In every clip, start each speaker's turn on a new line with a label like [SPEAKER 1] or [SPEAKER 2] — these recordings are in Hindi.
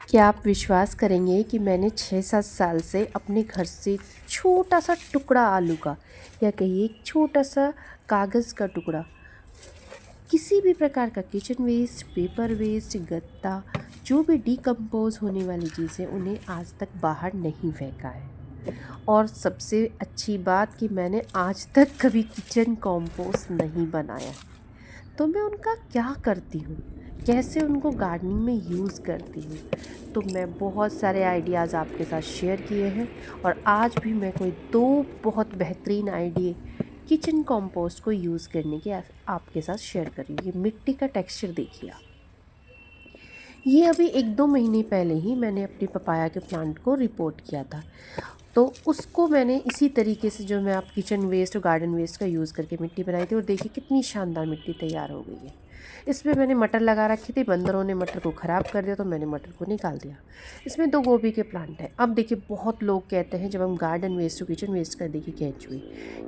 [SPEAKER 1] क्या आप विश्वास करेंगे कि मैंने 6-7 साल से अपने घर से छोटा सा टुकड़ा आलू का या कहिए एक छोटा सा कागज़ का टुकड़ा, किसी भी प्रकार का किचन वेस्ट, पेपर वेस्ट, गत्ता, जो भी डिकम्पोज़ होने वाली चीज़ें उन्हें आज तक बाहर नहीं फेंका है। और सबसे अच्छी बात कि मैंने आज तक कभी किचन कंपोस्ट नहीं बनाया। तो मैं उनका क्या करती हूँ, कैसे उनको गार्डनिंग में यूज़ करती हूँ। तो मैं बहुत सारे आइडियाज़ आपके साथ शेयर किए हैं और आज भी मैं कोई 2 बहुत बेहतरीन आइडिया किचन कंपोस्ट को यूज़ करने के आपके साथ शेयर कर रही हूँ। ये मिट्टी का टेक्सचर देखिए आप। ये अभी 1-2 महीने पहले ही मैंने अपनी पपाया के प्लांट को रिपोर्ट किया था। तो उसको मैंने इसी तरीके से जो मैं आप किचन वेस्ट और गार्डन वेस्ट का यूज़ करके मिट्टी बनाई थी और देखिए कितनी शानदार मिट्टी तैयार हो गई है। इसमें मैंने मटर लगा रखी थी, बंदरों ने मटर को ख़राब कर दिया तो मैंने मटर को निकाल दिया। इसमें 2 गोभी के प्लांट हैं। अब देखिए बहुत लोग कहते हैं जब हम गार्डन वेस्ट और किचन वेस्ट का देखिए केंचुए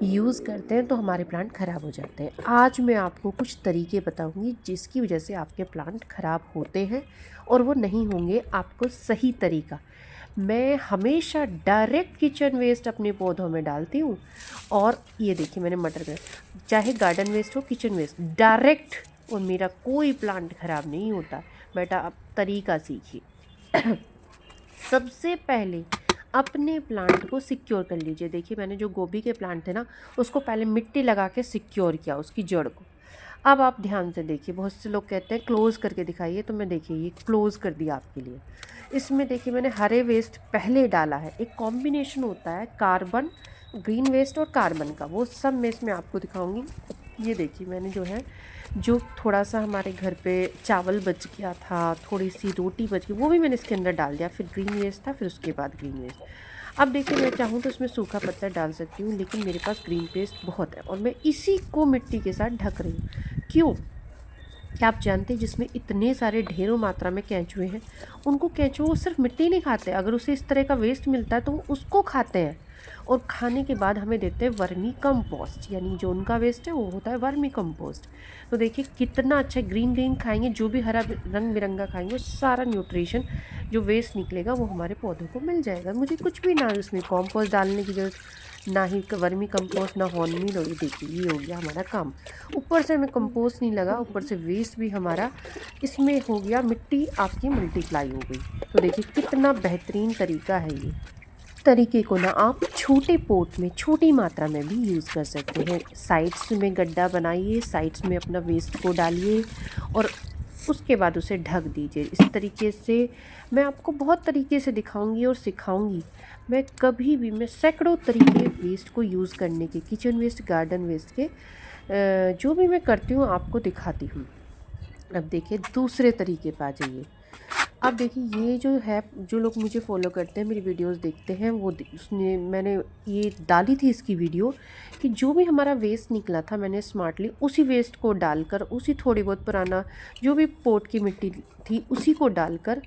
[SPEAKER 1] यूज़ करते हैं तो हमारे प्लांट ख़राब हो जाते हैं। आज मैं आपको कुछ तरीके बताऊँगी जिसकी वजह से आपके प्लांट ख़राब होते हैं और वो नहीं होंगे। आपको सही तरीका, मैं हमेशा डायरेक्ट किचन वेस्ट अपने पौधों में डालती हूँ। और ये देखिए मैंने मटर का, चाहे गार्डन वेस्ट हो किचन वेस्ट, डायरेक्ट, और मेरा कोई प्लांट ख़राब नहीं होता। बेटा आप तरीका सीखिए। सबसे पहले अपने प्लांट को सिक्योर कर लीजिए। देखिए मैंने जो गोभी के प्लांट थे ना, उसको पहले मिट्टी लगा के सिक्योर किया उसकी जड़ को। अब आप ध्यान से देखिए, बहुत से लोग कहते हैं क्लोज़ करके दिखाइए, तो मैं देखिए ये क्लोज़ कर दिया आपके लिए। इसमें देखिए मैंने हरे वेस्ट पहले डाला है। एक कॉम्बिनेशन होता है कार्बन, ग्रीन वेस्ट और कार्बन का, वो सब मैं इसमें आपको दिखाऊंगी। ये देखिए मैंने जो है, जो थोड़ा सा हमारे घर पे चावल बच गया था, थोड़ी सी रोटी बच गई, वो भी मैंने इसके अंदर डाल दिया। फिर ग्रीन वेस्ट था, फिर उसके बाद ग्रीन वेस्ट। अब देखिए मैं चाहूँ तो इसमें सूखा पत्ता डाल सकती हूँ, लेकिन मेरे पास ग्रीन पेस्ट बहुत है और मैं इसी को मिट्टी के साथ ढक रही हूँ। क्यों? क्या आप जानते हैं जिसमें इतने सारे ढेरों मात्रा में केंचुए हैं, उनको केंचुए वो सिर्फ मिट्टी नहीं खाते, अगर उसे इस तरह का वेस्ट मिलता है तो वो उसको खाते हैं और खाने के बाद हमें देते हैं वर्मी कंपोस्ट, यानी जो उनका वेस्ट है वो होता है वर्मी कंपोस्ट। तो देखिए कितना अच्छा ग्रीन ग्रीन खाएंगे, जो भी हरा रंग बिरंगा खाएंगे वो सारा न्यूट्रिशन जो वेस्ट निकलेगा वो हमारे पौधों को मिल जाएगा। मुझे कुछ भी ना उसमें कंपोस्ट डालने की जरूरत, ना ही वर्मी कंपोस्ट, ना हॉर्न मील। और ये देखिए ये हो गया हमारा काम। ऊपर से हमें कंपोस्ट नहीं लगा, ऊपर से वेस्ट भी हमारा इसमें हो गया, मिट्टी आपकी मल्टीप्लाई हो गई। तो देखिए कितना बेहतरीन तरीका है ये। तरीके को ना आप छोटे पोट में छोटी मात्रा में भी यूज़ कर सकते हैं। साइड्स में गड्ढा बनाइए, साइड्स में अपना वेस्ट को डालिए और उसके बाद उसे ढक दीजिए। इस तरीके से मैं आपको बहुत तरीके से दिखाऊंगी और सिखाऊंगी। मैं कभी भी, मैं सैकड़ों तरीके वेस्ट को यूज़ करने के, किचन वेस्ट, गार्डन वेस्ट के, जो भी मैं करती हूँ आपको दिखाती हूँ। अब देखिए दूसरे तरीके पे आ जाइए। अब देखिए ये जो है, जो लोग मुझे फॉलो करते हैं, मेरी वीडियोस देखते हैं, वो उसने मैंने ये डाली थी इसकी वीडियो कि जो भी हमारा वेस्ट निकला था मैंने स्मार्टली उसी वेस्ट को डालकर, उसी थोड़ी बहुत पुराना जो भी पोट की मिट्टी थी उसी को डालकर,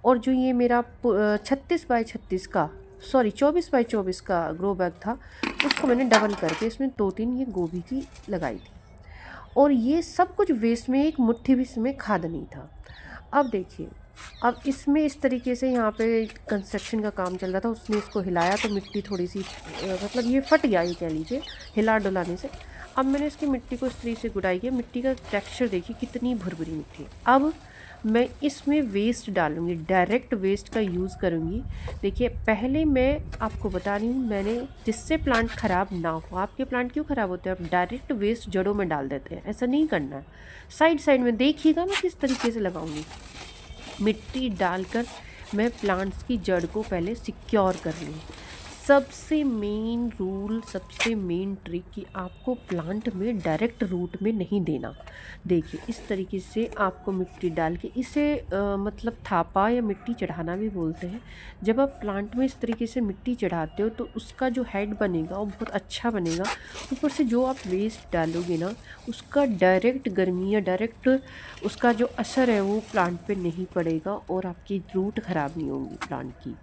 [SPEAKER 1] और जो ये मेरा 36x36 का, सॉरी 24x24 का ग्रो बैग था, उसको मैंने डबल करके इसमें 2-3 ये गोभी की लगाई थी। और ये सब कुछ वेस्ट में, एक मुट्ठी भी इसमें खाद नहीं था। अब देखिए, अब इसमें इस तरीके से यहाँ पे कंस्ट्रक्शन का काम चल रहा था, उसने इसको हिलाया तो मिट्टी थोड़ी सी मतलब ये फट गया, ये कह लीजिए हिला डुलाने से। अब मैंने इसकी मिट्टी को इस तरीके से गुड़ाई किया। मिट्टी का टेक्सचर देखिए कितनी भुरभुरी मिट्टी है। अब मैं इसमें वेस्ट डालूँगी, डायरेक्ट वेस्ट का यूज़ करूँगी। देखिए पहले मैं आपको बता रही हूँ, मैंने जिससे प्लांट ख़राब ना हो। आपके प्लांट क्यों ख़राब होते हैं? आप डायरेक्ट वेस्ट जड़ों में डाल देते हैं, ऐसा नहीं करना है। साइड साइड में देखिएगा मैं किस तरीके से लगाऊंगी। मिट्टी डालकर मैं प्लांट्स की जड़ को पहले सिक्योर कर लूँ। सबसे मेन रूल, सबसे मेन ट्रिक कि आपको प्लांट में डायरेक्ट रूट में नहीं देना। देखिए इस तरीके से आपको मिट्टी डाल के इसे मतलब थापा या मिट्टी चढ़ाना भी बोलते हैं। जब आप प्लांट में इस तरीके से मिट्टी चढ़ाते हो तो उसका जो हेड बनेगा वो बहुत अच्छा बनेगा। ऊपर से जो आप वेस्ट डालोगे ना, उसका डायरेक्ट गर्मी या डायरेक्ट उसका जो असर है वो प्लांट पे नहीं पड़ेगा और आपकी रूट ख़राब नहीं होंगी प्लांट की।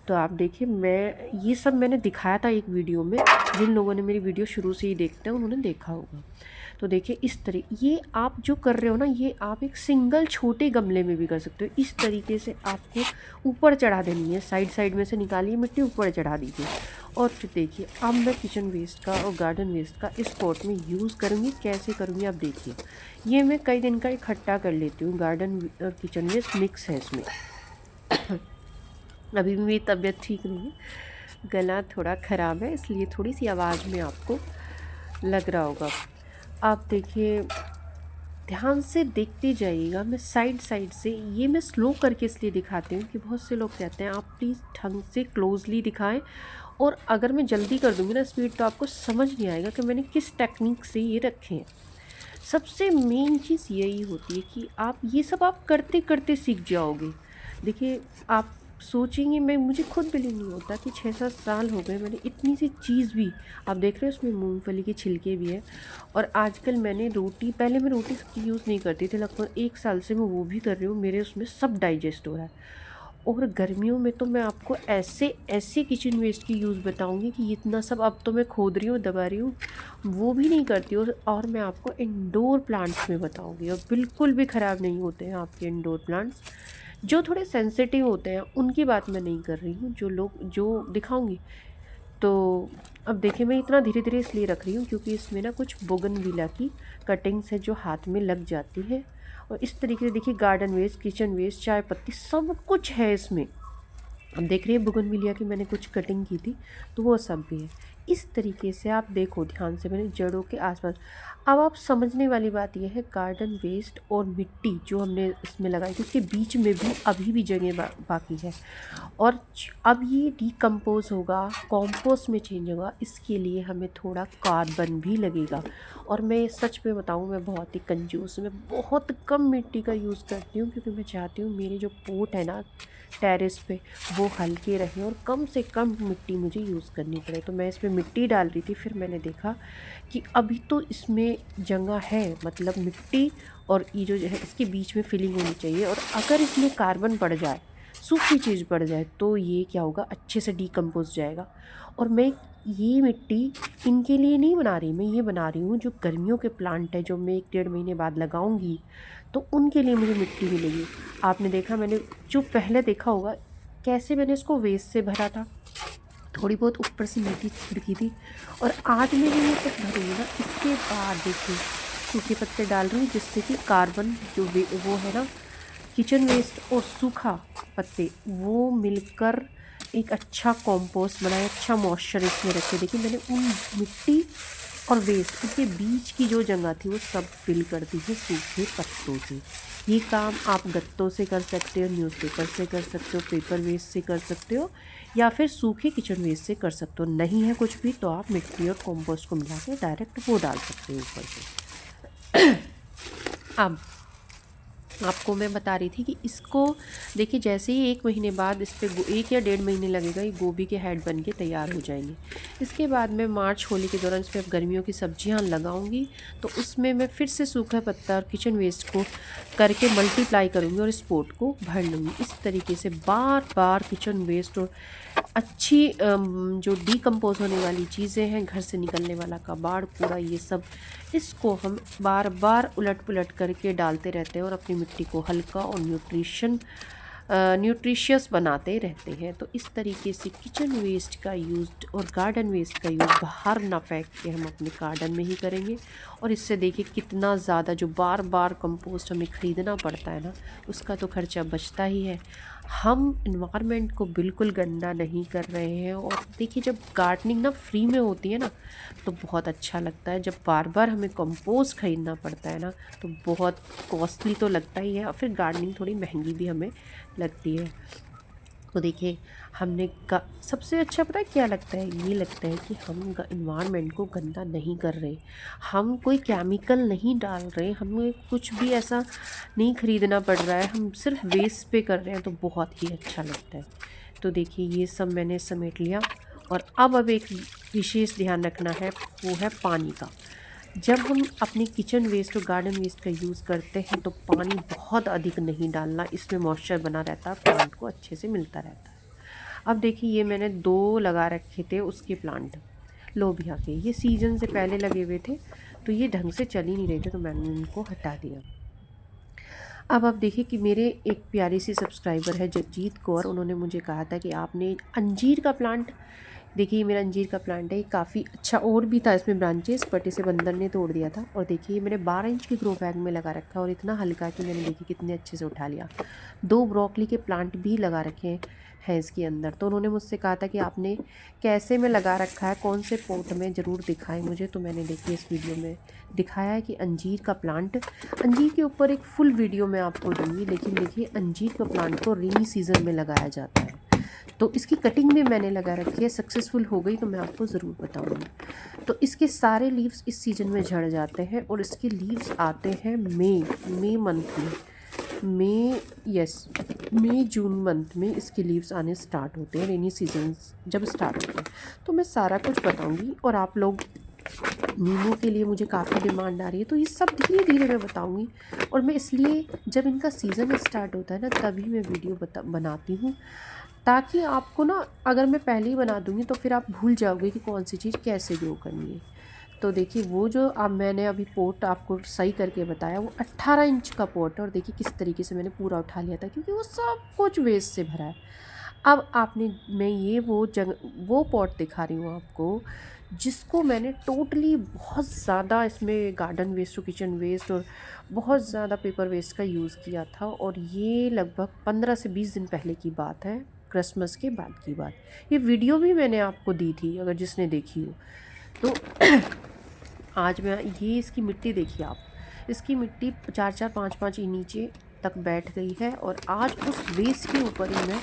[SPEAKER 1] तो आप देखिए, मैं ये सब मैंने दिखाया था एक वीडियो में, जिन लोगों ने मेरी वीडियो शुरू से ही देखते हैं उन्होंने देखा होगा। तो देखिए इस तरह ये आप जो कर रहे हो ना, ये आप एक सिंगल छोटे गमले में भी कर सकते हो। इस तरीके से आपको ऊपर चढ़ा देनी है, साइड साइड में से निकालिए मिट्टी, ऊपर चढ़ा दीजिए। और फिर देखिए अब मैं किचन वेस्ट का और गार्डन वेस्ट का इस पॉट में यूज़ करूँगी। कैसे करूँगी आप देखिए। ये मैं कई दिन का इकट्ठा कर लेती हूँ, गार्डन और किचन वेस्ट मिक्स है इसमें। अभी भी मेरी तबीयत ठीक नहीं है, गला थोड़ा ख़राब है, इसलिए थोड़ी सी आवाज़ में आपको लग रहा होगा। आप देखिए ध्यान से देखते जाइएगा। मैं साइड साइड से, ये मैं स्लो करके इसलिए दिखाती हूँ कि बहुत से लोग कहते हैं आप प्लीज़ ढंग से क्लोजली दिखाएं, और अगर मैं जल्दी कर दूँगी ना स्पीड, तो आपको समझ नहीं आएगा कि मैंने किस टेक्निक से ये रखे हैं। सबसे मेन चीज़ यही होती है कि आप ये सब आप करते करते सीख जाओगे। देखिए आप सोचेंगे, मैं मुझे खुद बिलीव नहीं होता कि 6-7 साल हो गए मैंने इतनी सी चीज़ भी, आप देख रहे हो उसमें मूंगफली के छिलके भी है। और आजकल मैंने रोटी, पहले मैं रोटी सब्ज़ी यूज़ नहीं करती थी, लगभग 1 साल से मैं वो भी कर रही हूँ। मेरे उसमें सब डाइजेस्ट हो रहा है। और गर्मियों में तो मैं आपको ऐसे ऐसे किचन वेस्ट की यूज़ बताऊंगी कि इतना सब अब तो मैं खोद रही हूँ, दबा रही हूँ, वो भी नहीं करती। और मैं आपको इंडोर प्लांट्स में बताऊंगी, और बिल्कुल भी ख़राब नहीं होते हैं आपके इंडोर प्लांट्स। जो थोड़े सेंसिटिव होते हैं उनकी बात मैं नहीं कर रही हूँ, जो लोग जो दिखाऊंगी। तो अब देखिए मैं इतना धीरे धीरे इसलिए रख रही हूँ क्योंकि इसमें ना कुछ बोगनविला की कटिंग्स है जो हाथ में लग जाती है। और इस तरीके से देखिए गार्डन वेस्ट, किचन वेस्ट, चाय पत्ती, सब कुछ है इसमें। अब देख रही है बुगनविलिया की मैंने कुछ कटिंग की थी, तो वो सब भी है। इस तरीके से आप देखो ध्यान से, मैंने जड़ों के आसपास। अब आप समझने वाली बात यह है, गार्डन वेस्ट और मिट्टी जो हमने इसमें लगाई थी उसके बीच में भी अभी भी जगह बाकी है। और अब ये डिकम्पोज होगा, कॉम्पोस्ट में चेंज होगा, इसके लिए हमें थोड़ा कार्बन भी लगेगा। और मैं सच में बताऊँ, मैं बहुत ही कंजूस, मैं बहुत कम मिट्टी का यूज़ करती हूँ, क्योंकि मैं चाहती हूँ मेरे जो पोट है ना टेरेस पे, वो हल्के रहें और कम से कम मिट्टी मुझे यूज़ करनी पड़े। तो मैं इसमें मिट्टी डाल रही थी, फिर मैंने देखा कि अभी तो इसमें जगह है, मतलब मिट्टी और ये जो है इसके बीच में फिलिंग होनी चाहिए। और अगर इसमें कार्बन पड़ जाए, सूखी चीज़ पड़ जाए, तो ये क्या होगा, अच्छे से डिकम्पोज जाएगा। और मैं ये मिट्टी इनके लिए नहीं बना रही, मैं ये बना रही हूँ जो गर्मियों के प्लांट है, जो मैं 1-1.5 महीने बाद लगाऊंगी, तो उनके लिए मुझे मिट्टी मिलेगी। आपने देखा, मैंने जो पहले देखा होगा कैसे मैंने इसको वेस्ट से भरा था, थोड़ी बहुत ऊपर से मिट्टी छिड़की थी। और आज मैं ये सब भरूँगी ना, इसके बाद देखिए सूखे पत्ते डाल रही हूँ, जिससे कि कार्बन जो वो है ना, किचन वेस्ट और सूखा पत्ते, वो मिलकर एक अच्छा कंपोस्ट बनाए, अच्छा मॉइस्चर इसमें रखे। देखिए मैंने उन मिट्टी और वेस्ट, उनके बीच की जो जगह थी वो सब फिल कर दी है सूखे पत्तों से। ये काम आप गत्तों से कर सकते हो, न्यूज़पेपर से कर सकते हो, पेपर वेस्ट से कर सकते हो, या फिर सूखे किचन वेस्ट से कर सकते हो। नहीं है कुछ भी तो आप मिट्टी और कंपोस्ट को मिला के डायरेक्ट वो डाल सकते हो ऊपर से। अब आपको मैं बता रही थी कि इसको देखिए, जैसे ही 1 महीने बाद इस पर 1 या 1.5 महीने लगेगा, ये गोभी के हेड बन के तैयार हो जाएंगे। इसके बाद मैं मार्च होली के दौरान इस पर गर्मियों की सब्जियां लगाऊंगी, तो उसमें मैं फिर से सूखा पत्ता और किचन वेस्ट को करके मल्टीप्लाई करूंगी और इस पोट को भर लूँगी। इस तरीके से बार बार किचन वेस्ट और अच्छी जो डिकम्पोज होने वाली चीज़ें हैं, घर से निकलने वाला कबाड़, कूड़ा, ये सब, इसको हम बार बार उलट पुलट करके डालते रहते हैं और अपनी मिट्टी को हल्का और न्यूट्रिशियस बनाते रहते हैं। तो इस तरीके से किचन वेस्ट का यूज़ और गार्डन वेस्ट का यूज़ बाहर ना फेंक के हम अपने गार्डन में ही करेंगे। और इससे देखिए कितना ज़्यादा जो बार बार कंपोस्ट हमें ख़रीदना पड़ता है ना, उसका तो खर्चा बचता ही है। हम इन्वायरमेंट को बिल्कुल गंदा नहीं कर रहे हैं। और देखिए जब गार्डनिंग ना फ्री में होती है ना, तो बहुत अच्छा लगता है। जब बार बार हमें कंपोस्ट ख़रीदना पड़ता है ना, तो बहुत कॉस्टली तो लगता ही है, और फिर गार्डनिंग थोड़ी महंगी भी हमें लगती है। तो देखिए हमने सबसे अच्छा पता है क्या लगता है, ये लगता है कि हम इन्वायरमेंट को गंदा नहीं कर रहे, हम कोई केमिकल नहीं डाल रहे, हमें कुछ भी ऐसा नहीं ख़रीदना पड़ रहा है, हम सिर्फ वेस्ट पे कर रहे हैं, तो बहुत ही अच्छा लगता है। तो देखिए ये सब मैंने समेट लिया। और अब एक विशेष ध्यान रखना है, वो है पानी का। जब हम अपने किचन वेस्ट और गार्डन वेस्ट का यूज़ करते हैं, तो पानी बहुत अधिक नहीं डालना, इसमें मॉइस्चर बना रहता है, प्लांट को अच्छे से मिलता रहता है। अब देखिए ये मैंने 2 लगा रखे थे उसके प्लांट, लोबिया के, ये सीज़न से पहले लगे हुए थे, तो ये ढंग से चल ही नहीं रहे थे, तो मैंने इनको हटा दिया। अब आप देखिए कि मेरे एक प्यारी सी सब्सक्राइबर है जगजीत कौर, उन्होंने मुझे कहा था कि आपने अंजीर का प्लांट, देखिए मेरा अंजीर का प्लांट है, ये काफ़ी अच्छा, और भी था इसमें ब्रांचेस, बट इसे बंदर ने तोड़ दिया था। और देखिए मैंने 12 इंच के ग्रो बैग में लगा रखा है और इतना हल्का कि मैंने देखिए कितने अच्छे से उठा लिया। 2 ब्रोकली के प्लांट भी लगा रखे हैं इसके अंदर। तो उन्होंने मुझसे कहा था कि आपने कैसे में लगा रखा है, कौन से पॉट में, ज़रूर दिखाएं मुझे। तो मैंने देखिए इस वीडियो में दिखाया है कि अंजीर का प्लांट, अंजीर के ऊपर एक फुल वीडियो मैं आपको दूँगी, लेकिन देखिए अंजीर का प्लांट तो रेनी सीज़न में लगाया जाता है। तो इसकी कटिंग भी मैंने लगा रखी है, सक्सेसफुल हो गई तो मैं आपको ज़रूर बताऊंगी। तो इसके सारे लीव्स इस सीज़न में झड़ जाते हैं और इसके लीव्स आते हैं मई मंथ में, मई जून मंथ में इसके लीव्स आने स्टार्ट होते हैं, रेनी सीजन जब स्टार्ट होते हैं। तो मैं सारा कुछ बताऊंगी। और आप लोग, नींबू के लिए मुझे काफ़ी डिमांड आ रही है, तो ये सब धीरे धीरे मैं बताऊंगी। और मैं इसलिए जब इनका सीज़न स्टार्ट होता है ना, तभी मैं वीडियो बनाती हूँ, ताकि आपको ना, अगर मैं पहले ही बना दूँगी तो फिर आप भूल जाओगे कि कौन सी चीज़ कैसे ग्रो करनी है। तो देखिए वो जो अब मैंने अभी पोट आपको सही करके बताया, वो 18 इंच का पोट है, और देखिए किस तरीके से मैंने पूरा उठा लिया था, क्योंकि वो सब कुछ वेस्ट से भरा है। अब आपने, मैं ये वो पॉट दिखा रही हूँ आपको, जिसको मैंने टोटली बहुत ज़्यादा इसमें गार्डन वेस्ट और किचन वेस्ट और बहुत ज़्यादा पेपर वेस्ट का यूज़ किया था। और ये लगभग 15 से 20 दिन पहले की बात है, क्रिसमस के बाद की बात। ये वीडियो भी मैंने आपको दी थी, अगर जिसने देखी हो तो। आज मैं ये, इसकी मिट्टी देखिए आप, इसकी मिट्टी 4-4 5-5 नीचे तक बैठ गई है। और आज उस वेस्ट के ऊपर ही मैं,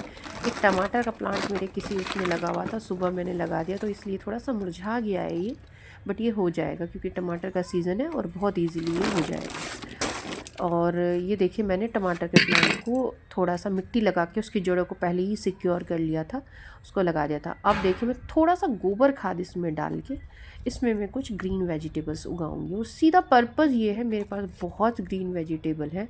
[SPEAKER 1] एक टमाटर का प्लांट मेरे किसी उसमें लगा हुआ था, सुबह मैंने लगा दिया, तो इसलिए थोड़ा सा मुरझा गया है ये, बट ये हो जाएगा क्योंकि टमाटर का सीज़न है और बहुत ईजीली ये हो जाएगा। और ये देखिए मैंने टमाटर के प्लांट को थोड़ा सा मिट्टी लगा के उसकी जड़ों को पहले ही सिक्योर कर लिया था, उसको लगा दिया था। अब देखिए मैं थोड़ा सा गोबर खाद इसमें डाल के, इसमें मैं कुछ ग्रीन वेजिटेबल्स उगाऊंगी। और सीधा पर्पज़ ये है, मेरे पास बहुत ग्रीन वेजिटेबल है,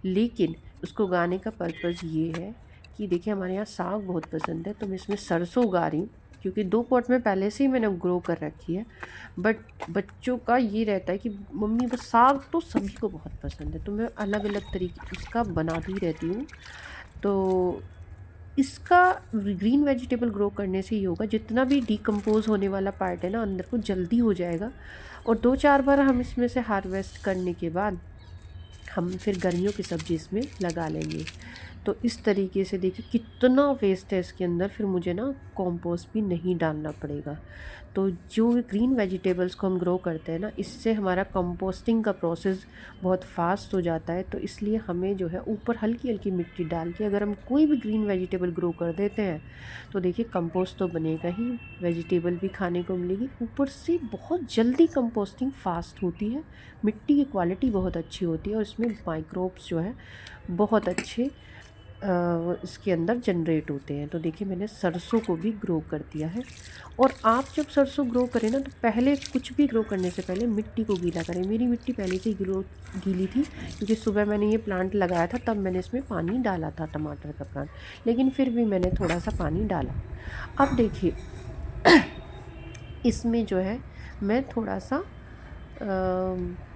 [SPEAKER 1] लेकिन उसको उगाने का पर्पज़ ये है कि देखिए हमारे यहाँ साग बहुत पसंद है, तो मैं इसमें सरसों उगा रही हूँ, क्योंकि 2 पॉट में पहले से ही मैंने ग्रो कर रखी है। बट बच्चों का ये रहता है कि मम्मी बस साग तो सभी को बहुत पसंद है, तो मैं अलग अलग तरीके उसका बनाती रहती हूँ। तो इसका ग्रीन वेजिटेबल ग्रो करने से ये होगा, जितना भी डिकम्पोज होने वाला पार्ट है ना अंदर को, जल्दी हो जाएगा। और 2-4 बार हम इसमें से हार्वेस्ट करने के बाद हम फिर गर्मियों की सब्ज़ी इसमें लगा लेंगे। तो इस तरीके से देखिए कितना वेस्ट है इसके अंदर, फिर मुझे ना कंपोस्ट भी नहीं डालना पड़ेगा। तो जो ग्रीन वेजिटेबल्स को हम ग्रो करते हैं ना, इससे हमारा कंपोस्टिंग का प्रोसेस बहुत फास्ट हो जाता है। तो इसलिए हमें जो है ऊपर हल्की हल्की मिट्टी डाल के अगर हम कोई भी ग्रीन वेजिटेबल ग्रो कर देते हैं, तो देखिए कंपोस्ट तो बनेगा ही, वेजिटेबल भी खाने को मिलेगी, ऊपर से बहुत जल्दी कंपोस्टिंग फास्ट होती है, मिट्टी की क्वालिटी बहुत अच्छी होती है, और इसमें माइक्रोब्स जो है बहुत अच्छे इसके अंदर जनरेट होते हैं। तो देखिए मैंने सरसों को भी ग्रो कर दिया है। और आप जब सरसों ग्रो करें ना, तो पहले कुछ भी ग्रो करने से पहले मिट्टी को गीला करें। मेरी मिट्टी पहले से ही गीली थी, क्योंकि सुबह मैंने ये प्लांट लगाया था, तब मैंने इसमें पानी डाला था, टमाटर का प्लांट, लेकिन फिर भी मैंने थोड़ा सा पानी डाला। अब देखिए इसमें जो है मैं थोड़ा सा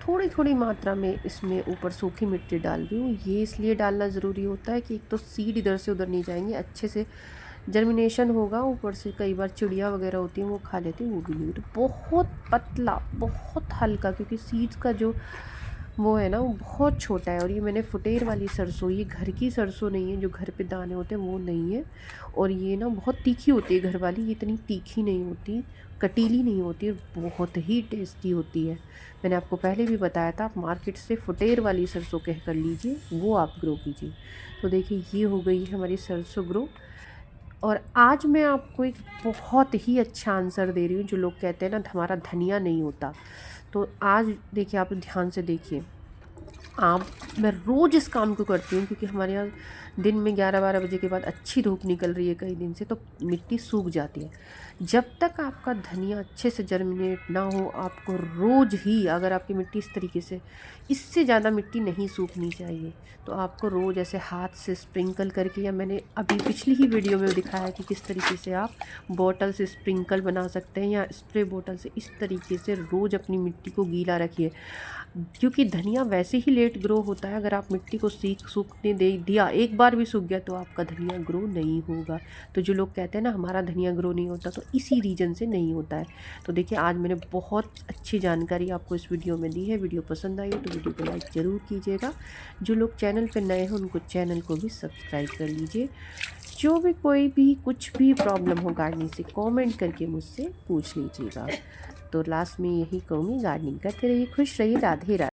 [SPEAKER 1] थोड़ी थोड़ी मात्रा में इसमें ऊपर सूखी मिट्टी डाल रही हूँ। ये इसलिए डालना ज़रूरी होता है कि एक तो सीड इधर से उधर नहीं जाएंगे, अच्छे से जर्मिनेशन होगा, ऊपर से कई बार चिड़िया वगैरह होती हैं वो खा लेती हैं, वो भी नहीं होती। बहुत पतला, बहुत हल्का, क्योंकि सीड्स का जो वो है ना वो बहुत छोटा है। और ये मैंने फुटेर वाली सरसों, ये घर की सरसों नहीं है, जो घर पे दाने होते हैं वो नहीं है। और ये ना बहुत तीखी होती है घर वाली, ये इतनी तीखी नहीं होती, कटीली नहीं होती, बहुत ही टेस्टी होती है। मैंने आपको पहले भी बताया था, आप मार्केट से फुटेर वाली सरसों कह कर लीजिए, वो आप ग्रो कीजिए। तो देखिए ये हो गई है हमारी सरसों ग्रो। और आज मैं आपको एक बहुत ही अच्छा आंसर दे रही हूँ, जो लोग कहते हैं ना हमारा धनिया नहीं होता। तो आज देखिए, आप ध्यान से देखिए, आप, मैं रोज़ इस काम को करती हूँ, क्योंकि हमारे यहाँ दिन में 11-12 बजे के बाद अच्छी धूप निकल रही है कई दिन से, तो मिट्टी सूख जाती है। जब तक आपका धनिया अच्छे से जर्मिनेट ना हो, आपको रोज़ ही, अगर आपकी मिट्टी इस तरीके से, इससे ज़्यादा मिट्टी नहीं सूखनी चाहिए, तो आपको रोज़ ऐसे हाथ से स्प्रिंकल करके, या मैंने अभी पिछली ही वीडियो में दिखाया कि किस तरीके से आप बॉटल से स्प्रिंकल बना सकते हैं, या स्प्रे बॉटल से इस तरीके से रोज़ अपनी मिट्टी को गीला रखिए। क्योंकि धनिया वैसे ही लेट ग्रो होता है, अगर आप मिट्टी को सूखने दे दिया, एक बार भी सूख गया, तो आपका धनिया ग्रो नहीं होगा। तो जो लोग कहते हैं ना हमारा धनिया ग्रो नहीं होता, तो इसी रीज़न से नहीं होता है। तो देखिए, आज मैंने बहुत अच्छी जानकारी आपको इस वीडियो में दी है। वीडियो पसंद आई हो तो वीडियो को लाइक ज़रूर कीजिएगा। जो लोग चैनल पर नए हैं उनको चैनल को भी सब्सक्राइब कर लीजिए। जो भी कोई भी कुछ भी प्रॉब्लम हो गार्डनिंग से, कमेंट करके मुझसे पूछ लीजिएगा। तो लास्ट में यही कहूँगी, गार्डनिंग करते रहिए, खुश रहिए, राधे राधे।